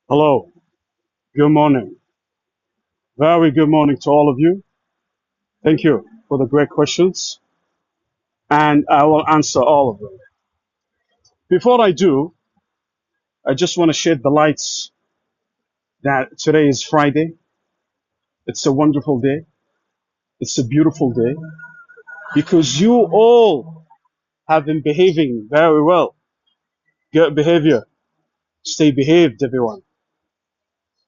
Hello, good morning. Very good morning to all of you. Thank you for the great questions, and I will answer all of them. Before I do, I just want to shed the lights that today is Friday. It's a wonderful day. It's a beautiful day because you all have been behaving very well. Good behavior. Stay behaved, everyone.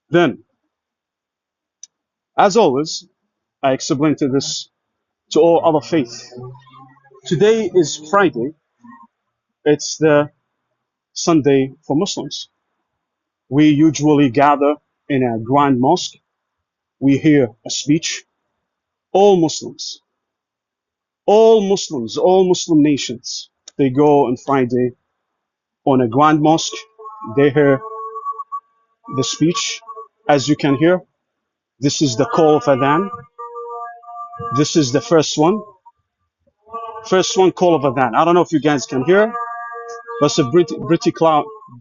Then, as always, I explain to this to all other faith. Today is Friday. It's the Sunday for Muslims. We usually gather in a grand mosque. We hear a speech. All Muslims, all Muslim nations, they go on Friday on a grand mosque. They hear the speech. As you can hear, this is the call of Adhan. This is the first one. First one, call of Adhan. I don't know if you guys can hear, but it's a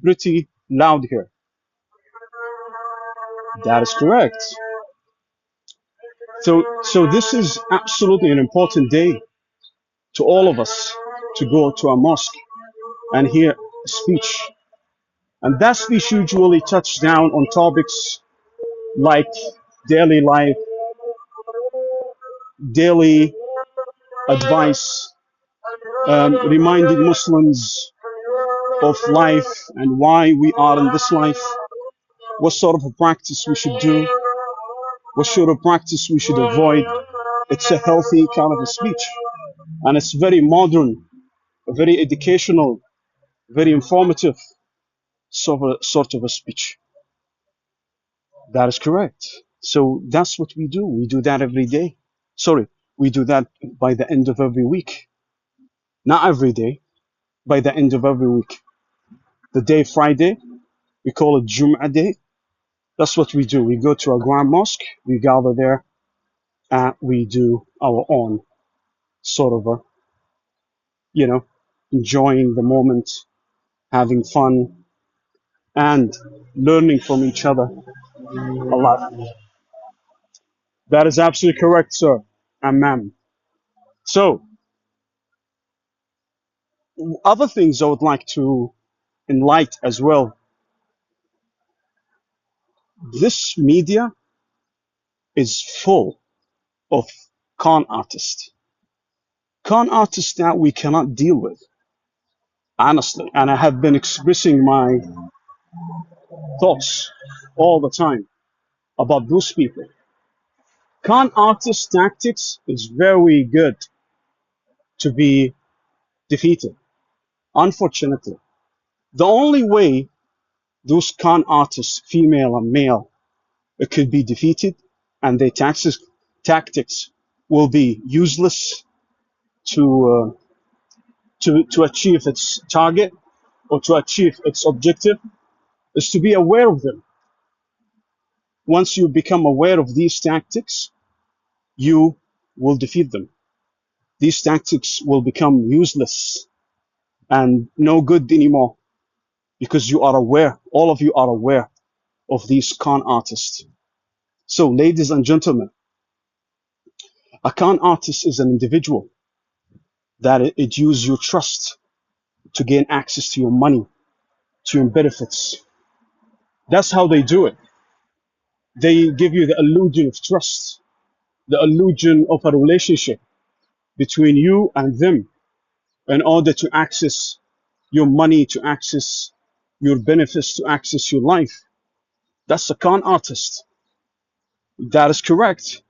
pretty loud here. That is correct. So this is absolutely an important day to all of us to go to a mosque and hear a speech. And that speech usually touches down on topics like daily life, daily advice, reminding Muslims of life and why we are in this life, what sort of a practice we should do, what sort of practice we should avoid. It's a healthy kind of a speech. And it's very modern, very educational, very informative sort of a speech. That is correct. So that's what we do. We do that every day. Sorry, we do that by the end of every week. Not every day, by the end of every week. The day Friday, we call it Jum'ah Day. That's what we do. We go to a grand mosque, we gather there, and we do our own sort of a, enjoying the moment, having fun, and learning from each other a lot. That is absolutely correct, sir and ma'am. So, other things I would like to enlighten as well. This media is full of con artists that we cannot deal with, honestly. And I have been expressing my thoughts all the time about those people. Con artist tactics is very good to be defeated. Unfortunately, the only way those con artists, female and male, it could be defeated and their tactics will be useless to to achieve its target or to achieve its objective is to be aware of them. Once you become aware of these tactics, you will defeat them. These tactics will become useless and no good anymore because you are aware, all of you are aware of these con artists. So, ladies and gentlemen, a con artist is an individual that it uses your trust to gain access to your money, to your benefits. That's how they do it. They give you the illusion of trust, the illusion of a relationship between you and them in order to access your money, to access your benefits, to access your life. That's a con artist. That is correct.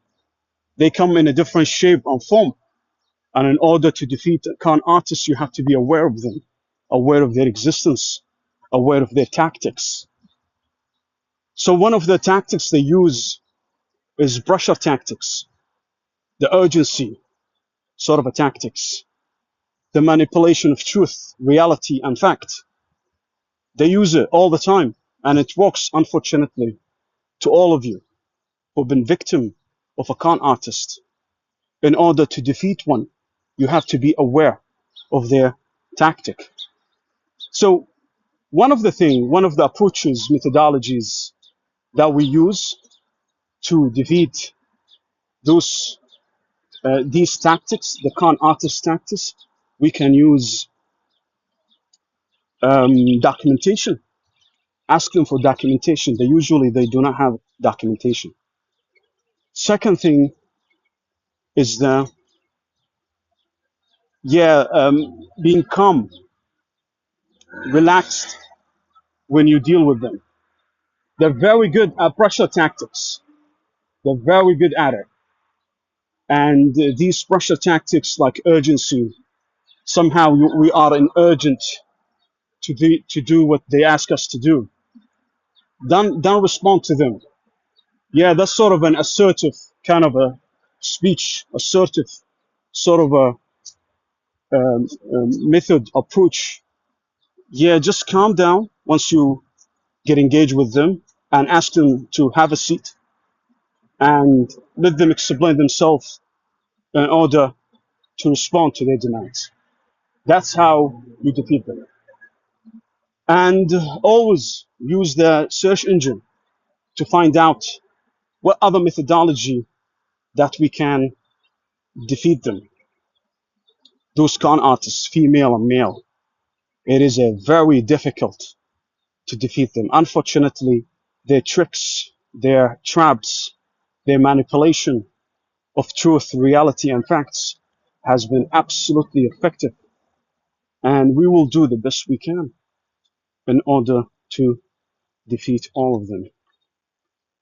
They come in a different shape and form. And in order to defeat a con artist, you have to be aware of them, aware of their existence, aware of their tactics. So one of the tactics they use is pressure tactics, the urgency sort of a tactics, the manipulation of truth, reality, and fact. They use it all the time, and it works, unfortunately, to all of you who've been victim of a con artist. In order to defeat one, you have to be aware of their tactic. So one of the approaches, methodologies that we use to defeat those these tactics, the con artist tactics, we can use documentation. Ask them for documentation. They do not have documentation. Second thing is the being calm, relaxed when you deal with them. They're very good at pressure tactics. They're very good at it. And these pressure tactics like urgency, somehow we are in urgent to do what they ask us to do. Don't respond to them. Yeah, that's sort of an assertive kind of a speech, assertive sort of a method approach. Yeah, just calm down once you get engaged with them and ask them to have a seat and let them explain themselves in order to respond to their demands. That's how you defeat them. And always use the search engine to find out what other methodology that we can defeat them. Those con artists, female and male, it is a very difficult to defeat them. Unfortunately, their tricks, their traps, their manipulation of truth, reality, and facts has been absolutely effective. And we will do the best we can in order to defeat all of them.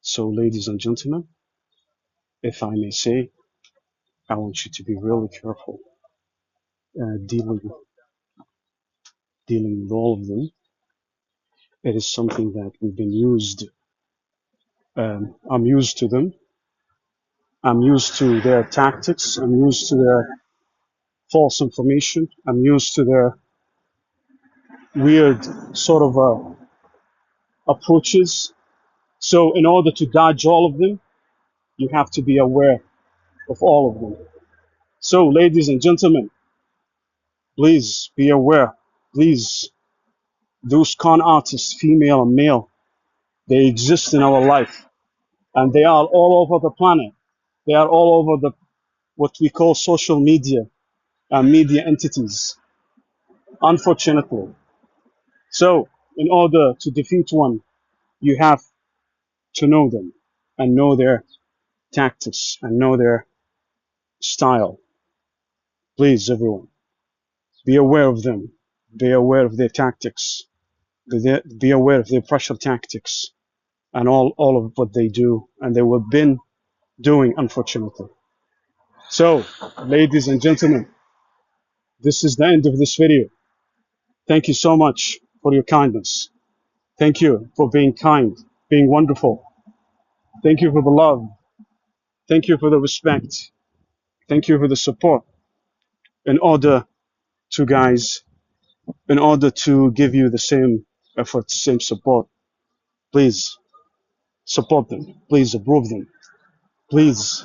So, ladies and gentlemen, if I may say, I want you to be really careful dealing with all of them. It is something that we've been used. I'm used to them. I'm used to their tactics. I'm used to their false information. I'm used to their weird sort of approaches. So in order to dodge all of them, you have to be aware of all of them. So ladies and gentlemen, please be aware. Please, those con artists, female and male, they exist in our life and they are all over the planet. They are all over the what we call social media and media entities, unfortunately. So in order to defeat one, you have to know them and know their tactics and know their style. Please, everyone, be aware of them. Be aware of their tactics. Be aware of their pressure tactics and all of what they do and they have been doing, unfortunately. So, ladies and gentlemen, this is the end of this video. Thank you so much for your kindness. Thank you for being kind, being wonderful. Thank you for the love. Thank you for the respect. Thank you for the support. In order to, guys, in order to give you the same effort, same support, please support them. Please approve them. Please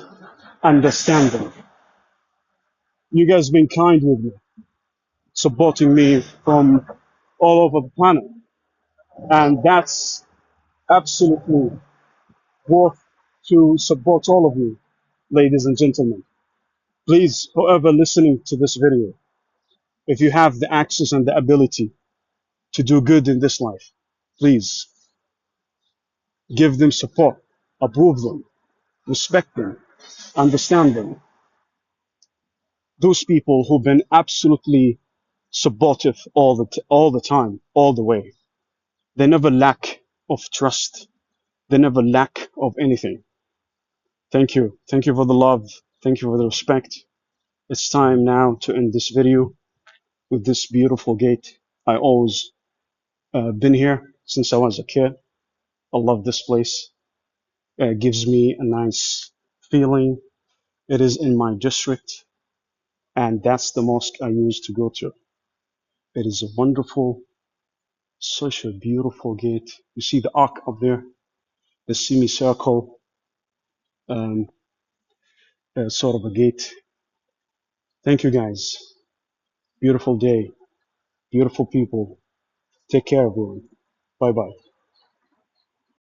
understand them. You guys been kind with me, supporting me from all over the planet. And that's absolutely worth to support all of you, ladies and gentlemen. Please, whoever listening to this video, if you have the access and the ability to do good in this life, please give them support, approve them, respect them, understand them. Those people who've been absolutely supportive all the time, all the way. They never lack of trust. They never lack of anything. Thank you. Thank you for the love. Thank you for the respect. It's time now to end this video with this beautiful gate. I always been here since I was a kid. I love this place. It gives me a nice feeling. It is in my district, and that's the mosque I used to go to. It is a wonderful, such a beautiful gate. You see the arc up there, the semicircle, um, sort of a gate. Thank you guys. Beautiful day, beautiful people. Take care, everyone. Bye bye.